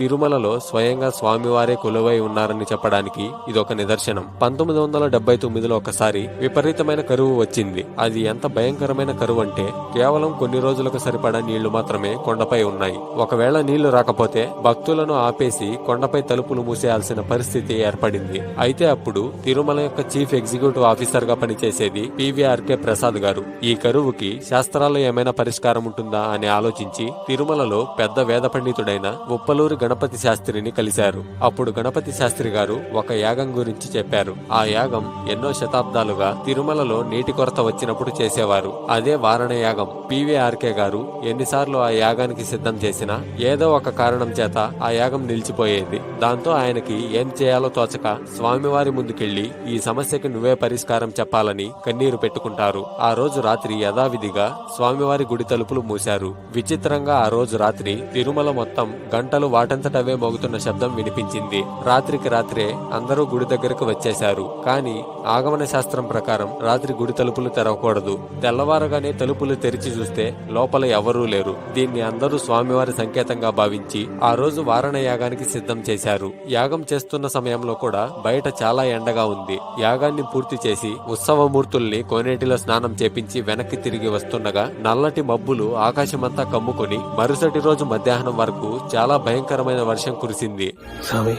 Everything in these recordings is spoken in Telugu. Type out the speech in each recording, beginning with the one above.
తిరుమలలో స్వయంగా స్వామివారే కొలువై ఉన్నారని చెప్పడానికి ఇదొక నిదర్శనం. 1979లో ఒకసారి విపరీతమైన కరువు వచ్చింది. అది ఎంత భయంకరమైన కరువు అంటే కేవలం కొన్ని రోజులకు సరిపడా నీళ్లు మాత్రమే కొండపై ఉన్నాయి. ఒకవేళ నీళ్లు రాకపోతే భక్తులను ఆపేసి కొండపై తలుపులు మూసేయాల్సిన పరిస్థితి ఏర్పడింది. అయితే అప్పుడు తిరుమల యొక్క చీఫ్ ఎగ్జిక్యూటివ్ ఆఫీసర్ గా పనిచేసేది పివిఆర్కే ప్రసాద్ గారు ఈ కరువుకి శాస్త్రాల్లో ఏమైనా పరిష్కారం ఉంటుందా అని ఆలోచించి తిరుమలలో పెద్ద వేద పండితుడైన ఉప్పలూరి గణపతి శాస్త్రిని కలిశారు. అప్పుడు గణపతి శాస్త్రి గారు ఒక యాగం గురించి చెప్పారు. ఆ యాగం ఎన్నో శతాబ్దాలుగా తిరుమలలో నీటి కొరత వచ్చినప్పుడు చేసేవారు. అదే వారణ యాగం. పివిఆర్కే గారు ఎన్నిసార్లు ఆ యాగానికి సిద్ధం చేసినా ఏదో ఒక కారణం చేత ఆ యాగం నిలిచిపోయేది. దాంతో ఆయనకి ఏం చేయాలో తోచక స్వామివారి ముందుకెళ్లి ఈ సమస్యకి నువ్వే పరిష్కారం చెప్పాలని కన్నీరు పెట్టుకుంటారు. ఆ రోజు రాత్రి యథావిధిగా స్వామివారి గుడి తలుపులు మూశారు. విచిత్రంగా ఆ రోజు రాత్రి తిరుమల మొత్తం గంటలు వాటంతటవే మోగుతున్న శబ్దం వినిపించింది. రాత్రికి రాత్రే అందరూ గుడి దగ్గరకు వచ్చేశారు. కానీ ఆగమన శాస్త్రం ప్రకారం రాత్రి గుడి తలుపులు తెరవకూడదు. తెల్లవారగానే తలుపులు తెరిచి చూస్తే లోపల ఎవరూ లేరు. దీన్ని అందరూ స్వామివారి సంకేతంగా భావించి ఆ రోజు వారణ యాగానికి సిద్ధం చేశారు. యాగం చేస్తున్న సమయంలో కూడా బయట చాలా ఎండగా ఉంది. యాగాన్ని పూర్తి చేసి ఉత్సవమూర్తుల్ని కోనేటిలో స్నానం చేపించి వెనక్కి తిరిగి వస్తుండగా నల్లటి మబ్బులు ఆకాశమంతా కమ్ముకొని మరుసటి రోజు మధ్యాహ్నం వరకు చాలా భయంకరమైన వర్షం కురిసింది. స్వామి,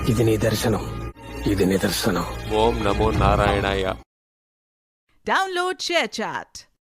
ఇది నీ దర్శనం, ఇది నిదర్శనం. ఓం నమో నారాయణాయ. Download ShareChat.